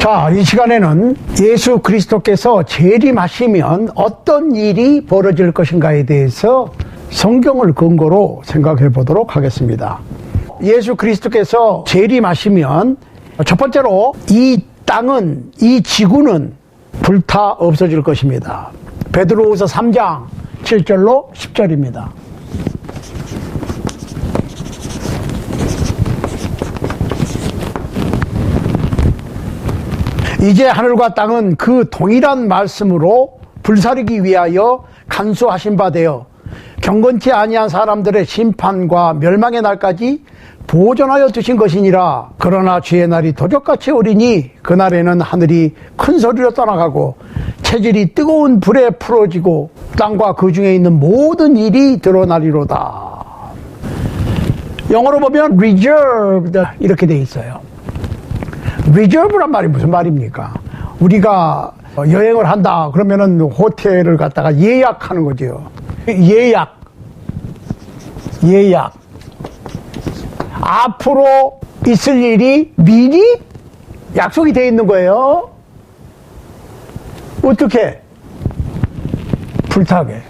자, 이 시간에는 예수 그리스도께서 재림하시면 어떤 일이 벌어질 것인가에 대해서 성경을 근거로 생각해 보도록 하겠습니다. 예수 그리스도께서 재림하시면 첫 번째로 이 땅은, 이 지구는 불타 없어질 것입니다. 베드로후서 3장 7절로 10절입니다. 이제 하늘과 땅은 그 동일한 말씀으로 불사르기 위하여 간수하신 바 되어 경건치 아니한 사람들의 심판과 멸망의 날까지 보존하여 두신 것이니라. 그러나 주의 날이 도적같이 오리니 그날에는 하늘이 큰 소리로 떠나가고 체질이 뜨거운 불에 풀어지고 땅과 그 중에 있는 모든 일이 드러나리로다. 영어로 보면 reserved 이렇게 돼 있어요. reserve란 말이 무슨 말입니까? 우리가 여행을 한다 그러면은 호텔을 갖다가 예약하는 거죠. 예약. 앞으로 있을 일이 미리 약속이 돼 있는 거예요. 어떻게? 불타게.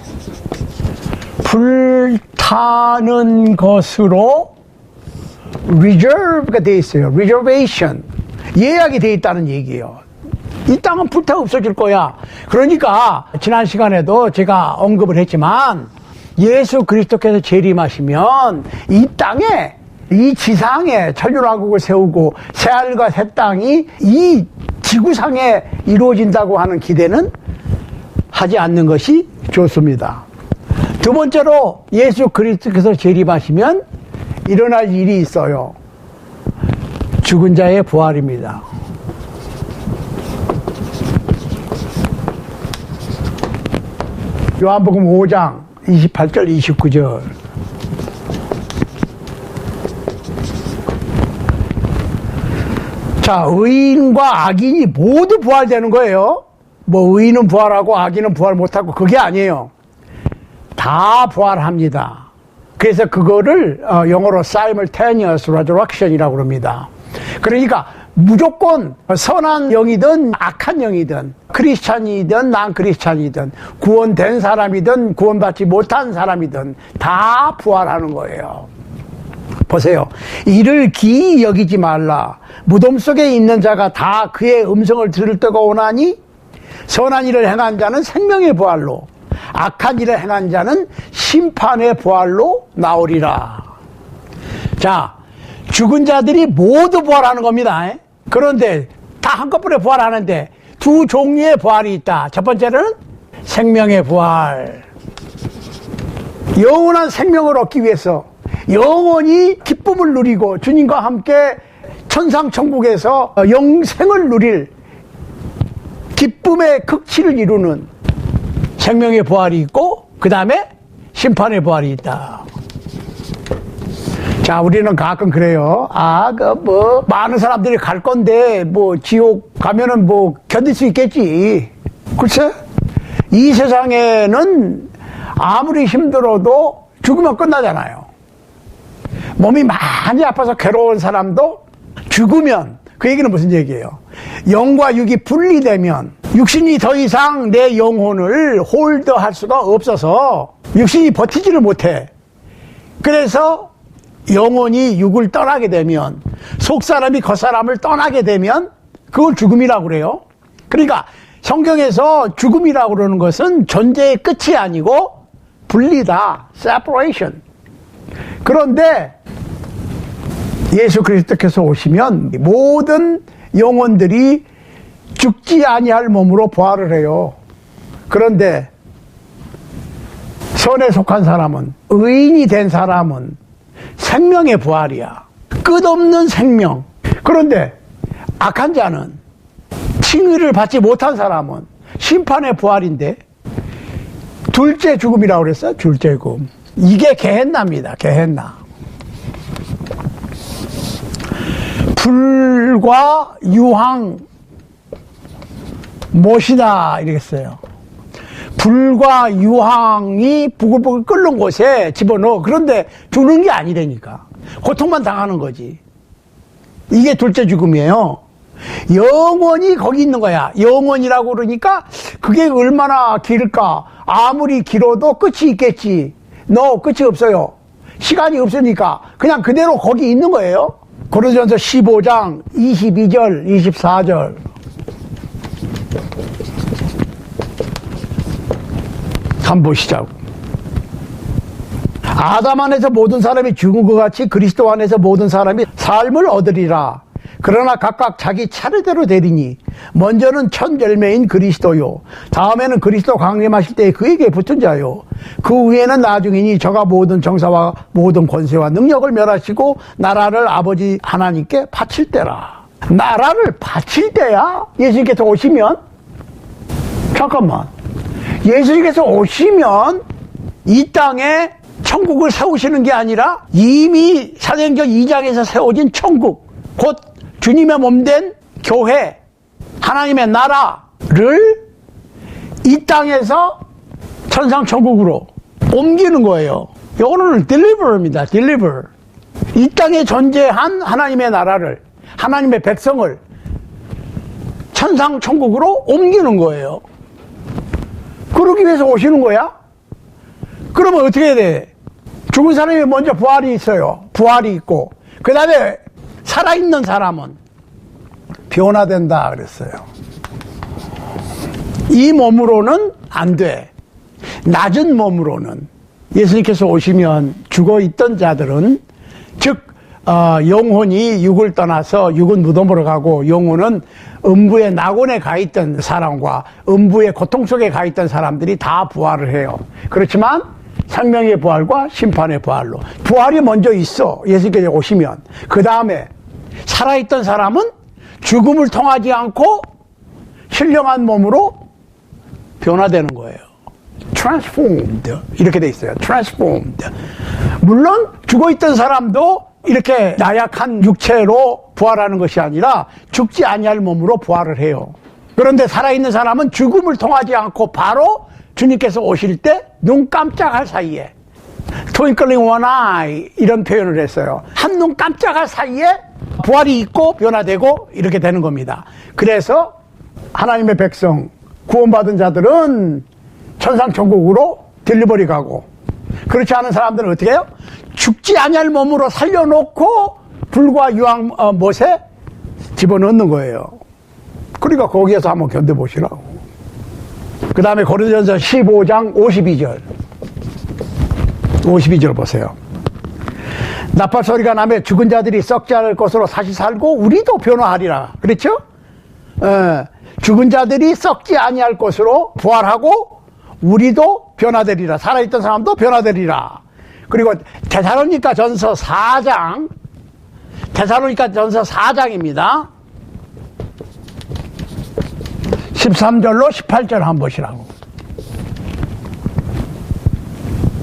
불타는 것으로 reserve가 돼 있어요. reservation. 예약이 돼 있다는 얘기예요. 이 땅은 불타 없어질 거야. 그러니까 지난 시간에도 제가 언급을 했지만 예수 그리스도께서 재림하시면 이 땅에, 이 지상에 천년왕국을 세우고 새하늘과 새 땅이 이 지구상에 이루어진다고 하는 기대는 하지 않는 것이 좋습니다. 두 번째로 예수 그리스도께서 재림하시면 일어날 일이 있어요. 죽은 자의 부활입니다. 요한복음 5장 28절 29절. 자, 의인과 악인이 모두 부활되는 거예요. 뭐 의인은 부활하고 악인은 부활 못하고 그게 아니에요. 다 부활합니다. 그래서 그거를 영어로 simultaneous resurrection이라고 합니다. 그러니까 무조건 선한 영이든 악한 영이든 크리스찬이든 난 크리스찬이든 구원된 사람이든 구원받지 못한 사람이든 다 부활하는 거예요. 보세요. 이를 기이 여기지 말라. 무덤 속에 있는 자가 다 그의 음성을 들을 때가 오나니 선한 일을 행한 자는 생명의 부활로 악한 일을 행한 자는 심판의 부활로 나오리라. 자, 죽은 자들이 모두 부활하는 겁니다. 그런데 다 한꺼번에 부활하는데 두 종류의 부활이 있다. 첫 번째는 생명의 부활. 영원한 생명을 얻기 위해서 영원히 기쁨을 누리고 주님과 함께 천상천국에서 영생을 누릴 기쁨의 극치를 이루는 생명의 부활이 있고 그 다음에 심판의 부활이 있다. 자, 우리는 가끔 그래요. 많은 사람들이 갈 건데, 지옥 가면은 견딜 수 있겠지. 글쎄, 이 세상에는 아무리 힘들어도 죽으면 끝나잖아요. 몸이 많이 아파서 괴로운 사람도 죽으면, 그 얘기는 무슨 얘기예요? 영과 육이 분리되면, 육신이 더 이상 내 영혼을 홀더할 수가 없어서, 육신이 버티지를 못해. 그래서, 영혼이 육을 떠나게 되면 속사람이 겉사람을 떠나게 되면 그걸 죽음이라고 그래요. 그러니까 성경에서 죽음이라고 그러는 것은 존재의 끝이 아니고 분리다. separation. 그런데 예수 그리스도께서 오시면 모든 영혼들이 죽지 아니할 몸으로 부활을 해요. 그런데 선에 속한 사람은, 의인이 된 사람은 생명의 부활이야. 끝없는 생명. 그런데 악한 자는, 칭의를 받지 못한 사람은 심판의 부활인데 둘째 죽음이라고 그랬어요. 둘째 죽음. 이게 게헨나입니다. 게헨나. 불과 유황 못이다 이랬어요. 불과 유황이 부글부글 끓는 곳에 집어넣어. 그런데 죽는 게 아니라니까. 고통만 당하는 거지. 이게 둘째 죽음이에요. 영원히 거기 있는 거야. 영원이라고 그러니까 그게 얼마나 길까? 아무리 길어도 끝이 있겠지. 끝이 없어요. 시간이 없으니까 그냥 그대로 거기 있는 거예요. 고린도전서 15장 22절 24절 한번 보시자고. 아담 안에서 모든 사람이 죽은 것 같이 그리스도 안에서 모든 사람이 삶을 얻으리라. 그러나 각각 자기 차례대로 되리니 먼저는 첫 열매인 그리스도요, 다음에는 그리스도 강림하실 때에 그에게 붙은 자요, 그 후에는 나중이니 저가 모든 정사와 모든 권세와 능력을 멸하시고 나라를 아버지 하나님께 바칠 때라. 나라를 바칠 때야? 예수님께서 오시면? 잠깐만, 예수님께서 오시면 이 땅에 천국을 세우시는 게 아니라 이미 사도행전 2장에서 세워진 천국, 곧 주님의 몸된 교회, 하나님의 나라를 이 땅에서 천상 천국으로 옮기는 거예요. 이거는 deliver입니다. deliver. 이 땅에 존재한 하나님의 나라를, 하나님의 백성을 천상 천국으로 옮기는 거예요. 그러기 위해서 오시는 거야? 그러면 어떻게 해야 돼? 죽은 사람이 먼저 부활이 있어요. 부활이 있고, 그 다음에 살아있는 사람은 변화된다 그랬어요. 이 몸으로는 안 돼. 낮은 몸으로는. 예수님께서 오시면 죽어있던 자들은, 즉 영혼이 육을 떠나서 육은 무덤으로 가고 영혼은 음부의 낙원에 가 있던 사람과 음부의 고통 속에 가 있던 사람들이 다 부활을 해요. 그렇지만 생명의 부활과 심판의 부활로 부활이 먼저 있어. 예수님께서 오시면. 그 다음에 살아있던 사람은 죽음을 통하지 않고 신령한 몸으로 변화되는 거예요. transformed 이렇게 돼 있어요. transformed. 물론 죽어있던 사람도 이렇게 나약한 육체로 부활하는 것이 아니라 죽지 아니할 몸으로 부활을 해요. 그런데 살아있는 사람은 죽음을 통하지 않고 바로 주님께서 오실 때 눈 깜짝할 사이에, twinkling one eye 이런 표현을 했어요. 한눈 깜짝할 사이에 부활이 있고 변화되고 이렇게 되는 겁니다. 그래서 하나님의 백성, 구원받은 자들은 천상천국으로 딜리버리 가고, 그렇지 않은 사람들은 어떻게 해요? 죽지 아니할 몸으로 살려놓고 불과 유황 못에 집어넣는 거예요. 그러니까 거기에서 한번 견뎌보시라고. 그 다음에 고린도전서 15장 52절 보세요. 나팔 소리가 나며 죽은 자들이 썩지 않을 것으로 다시 살고 우리도 변화하리라. 그렇죠? 죽은 자들이 썩지 아니할 것으로 부활하고 우리도 변화되리라. 살아있던 사람도 변화되리라. 그리고 데살로니가 전서 4장, 데살로니가 전서 4장입니다. 13절로 18절 한번 보시라고.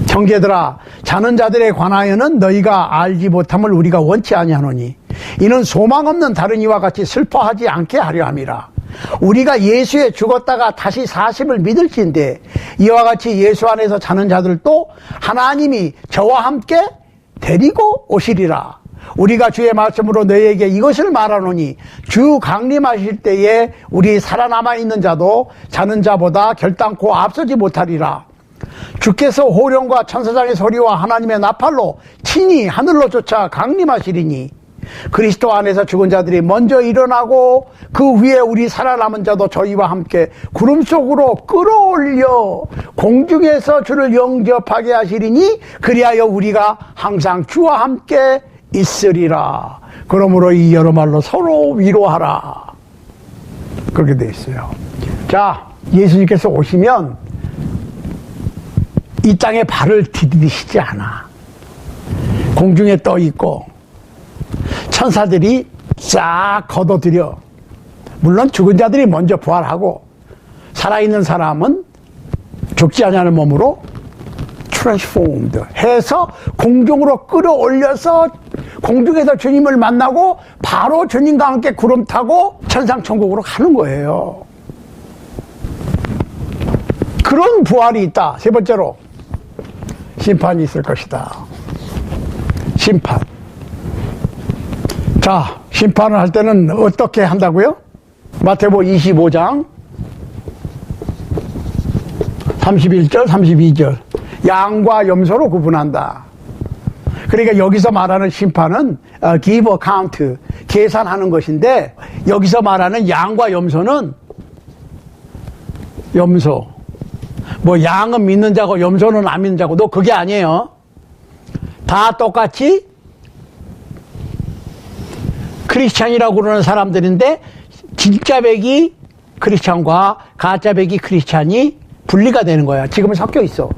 형제들아, 자는 자들에 관하여는 너희가 알지 못함을 우리가 원치 아니하노니 이는 소망 없는 다른 이와 같이 슬퍼하지 않게 하려 함이라. 우리가 예수에 죽었다가 다시 사심을 믿을진데 이와 같이 예수 안에서 자는 자들도 하나님이 저와 함께 데리고 오시리라. 우리가 주의 말씀으로 너희에게 이것을 말하노니 주 강림하실 때에 우리 살아남아 있는 자도 자는 자보다 결단코 앞서지 못하리라. 주께서 호령과 천사장의 소리와 하나님의 나팔로 친히 하늘로 쫓아 강림하시리니 그리스도 안에서 죽은 자들이 먼저 일어나고 그 후에 우리 살아남은 자도 저희와 함께 구름 속으로 끌어올려 공중에서 주를 영접하게 하시리니 그리하여 우리가 항상 주와 함께 있으리라. 그러므로 이 여러 말로 서로 위로하라. 그렇게 돼 있어요. 자, 예수님께서 오시면 이 땅에 발을 디디시지 않아. 공중에 떠 있고 천사들이 싹 걷어들여. 물론 죽은 자들이 먼저 부활하고 살아있는 사람은 죽지 않는 몸으로 transformed 해서 공중으로 끌어올려서 공중에서 주님을 만나고 바로 주님과 함께 구름 타고 천상천국으로 가는 거예요. 그런 부활이 있다. 세 번째로 심판이 있을 것이다. 심판. 자, 심판을 할 때는 어떻게 한다고요? 마태복음 25장 31절, 32절. 양과 염소로 구분한다. 그러니까 여기서 말하는 심판은 give account, 계산하는 것인데, 여기서 말하는 양과 염소는 염소. 뭐 양은 믿는 자고 염소는 안 믿는 자고, 그게 아니에요. 다 똑같이 크리스찬이라고 그러는 사람들인데, 진짜 백이 크리스찬과 가짜 백이 크리스찬이 분리가 되는 거야. 지금은 섞여 있어.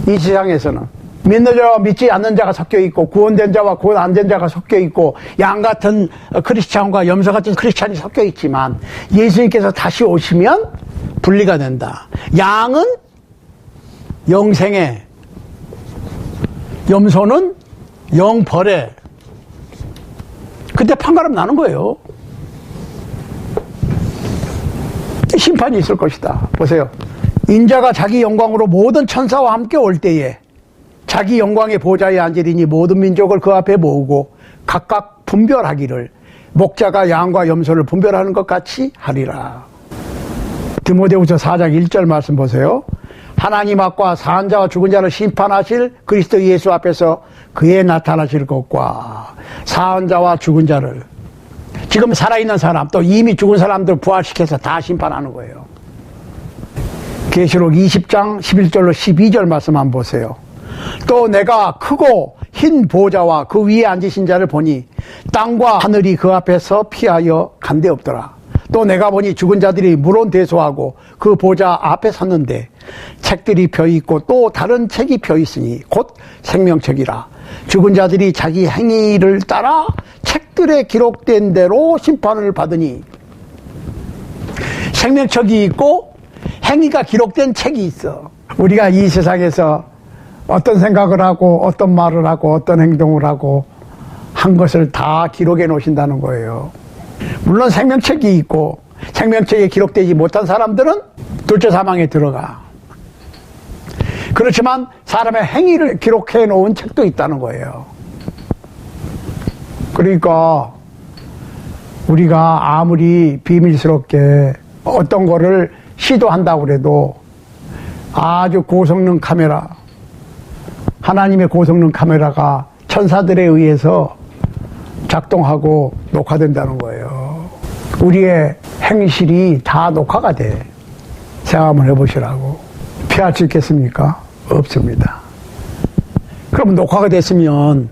이 세상에서는. 믿는 자와 믿지 않는 자가 섞여 있고, 구원된 자와 구원 안 된 자가 섞여 있고, 양 같은 크리스찬과 염소 같은 크리스찬이 섞여 있지만, 예수님께서 다시 오시면 분리가 된다. 양은 영생에, 염소는 영벌에. 그때 판가름 나는 거예요. 심판이 있을 것이다. 보세요. 인자가 자기 영광으로 모든 천사와 함께 올 때에 자기 영광의 보좌에 앉으리니 모든 민족을 그 앞에 모으고 각각 분별하기를 목자가 양과 염소를 분별하는 것 같이 하리라. 디모데후서 4장 1절 말씀 보세요. 하나님 앞과 사한 자와 죽은 자를 심판하실 그리스도 예수 앞에서 그의 나타나실 것과 사한 자와 죽은 자를, 지금 살아있는 사람 또 이미 죽은 사람들 부활시켜서 다 심판하는 거예요. 계시록 20장 11절로 12절 말씀 한번 보세요. 또 내가 크고 흰 보좌와 그 위에 앉으신 자를 보니 땅과 하늘이 그 앞에서 피하여 간데 없더라. 또 내가 보니 죽은 자들이 물론대소하고 그 보좌 앞에 섰는데 책들이 펴있고 또 다른 책이 펴있으니 곧 생명책이라. 죽은 자들이 자기 행위를 따라 책들에 기록된 대로 심판을 받으니, 생명책이 있고 행위가 기록된 책이 있어. 우리가 이 세상에서 어떤 생각을 하고 어떤 말을 하고 어떤 행동을 하고 한 것을 다 기록해 놓으신다는 거예요. 물론 생명책이 있고 생명책에 기록되지 못한 사람들은 둘째 사망에 들어가. 그렇지만 사람의 행위를 기록해 놓은 책도 있다는 거예요. 그러니까 우리가 아무리 비밀스럽게 어떤 거를 시도한다고 그래도 아주 고성능 카메라, 하나님의 고성능 카메라가 천사들에 의해서 작동하고 녹화된다는 거예요. 우리의 행실이 다 녹화가 돼. 생각 한번 해보시라고. 피할 수 있겠습니까? 없습니다. 그럼 녹화가 됐으면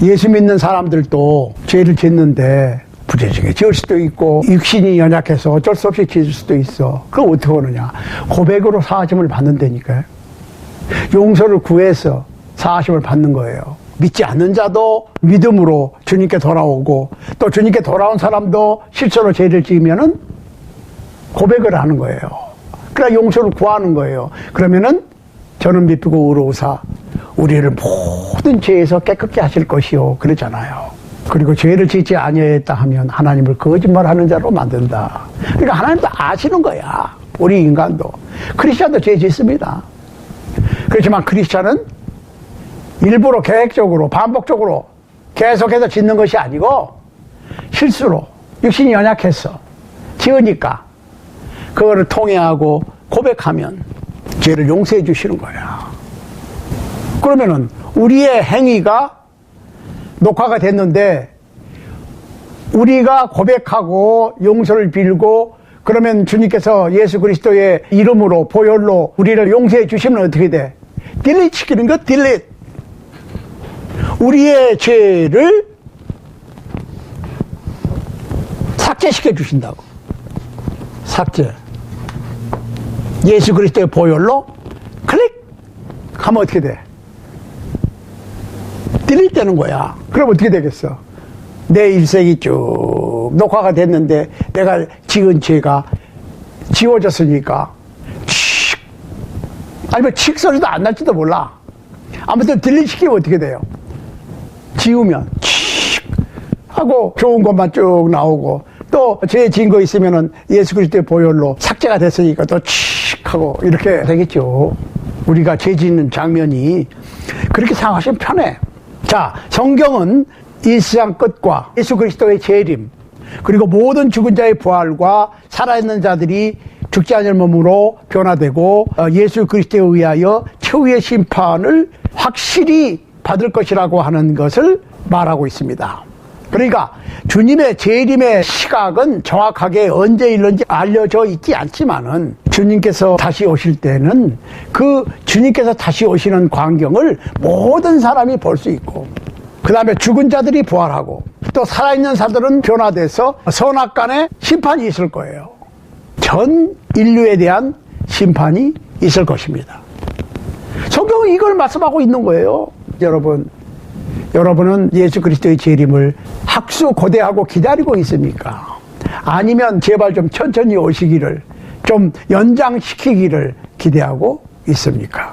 예수 믿는 사람들도 죄를 짓는데 부재중에 지을 수도 있고 육신이 연약해서 어쩔 수 없이 지을 수도 있어. 그럼 어떻게 하느냐? 고백으로 사하심을 받는다니까요. 용서를 구해서 사하심을 받는 거예요. 믿지 않는 자도 믿음으로 주님께 돌아오고, 또 주님께 돌아온 사람도 실수로 죄를 지으면은 고백을 하는 거예요. 그러나 용서를 구하는 거예요. 그러면은 저는 믿고 의로우사 우리를 모든 죄에서 깨끗게 하실 것이요, 그러잖아요. 그리고 죄를 짓지 아니하였다 하면 하나님을 거짓말하는 자로 만든다. 그러니까 하나님도 아시는 거야. 우리 인간도. 크리스찬도 죄 짓습니다. 그렇지만 크리스찬은 일부러 계획적으로 반복적으로 계속해서 짓는 것이 아니고 실수로 육신이 연약해서 지으니까 그거를 통회하고 고백하면 죄를 용서해 주시는 거야. 그러면은 우리의 행위가 녹화가 됐는데 우리가 고백하고 용서를 빌고 그러면 주님께서 예수 그리스도의 이름으로 보혈로 우리를 용서해 주시면 어떻게 돼? 딜리트 시키는 거, 딜리트. 우리의 죄를 삭제시켜 주신다고. 삭제. 예수 그리스도의 보혈로 클릭 하면 어떻게 돼? 딜리트 되는 거야. 그럼 어떻게 되겠어? 내 일생이 쭉 녹화가 됐는데 내가 지은 죄가 지워졌으니까 칙, 아니면 칙 소리도 안 날지도 몰라. 아무튼 딜리트 시키면 어떻게 돼요? 지우면 칙 하고 좋은 것만 쭉 나오고, 또 죄 지은 거 있으면은 예수 그리스도의 보혈로 삭제가 됐으니까 또 칙 하고 이렇게 되겠죠. 우리가 죄 짓는 장면이 그렇게 생각하시면 편해. 자, 성경은 이 세상 끝과 예수 그리스도의 재림, 그리고 모든 죽은 자의 부활과 살아있는 자들이 죽지 않을 몸으로 변화되고 예수 그리스도에 의하여 최후의 심판을 확실히 받을 것이라고 하는 것을 말하고 있습니다. 그러니까 주님의 재림의 시각은 정확하게 언제 일는지 알려져 있지 않지만은 주님께서 다시 오실 때는 그 주님께서 다시 오시는 광경을 모든 사람이 볼 수 있고, 그 다음에 죽은 자들이 부활하고 또 살아있는 사람들은 변화돼서 선악간의 심판이 있을 거예요. 전 인류에 대한 심판이 있을 것입니다. 성경은 이걸 말씀하고 있는 거예요. 여러분은 예수 그리스도의 재림을 학수고대하고 기다리고 있습니까? 아니면 제발 좀 천천히 오시기를, 좀 연장시키기를 기대하고 있습니까?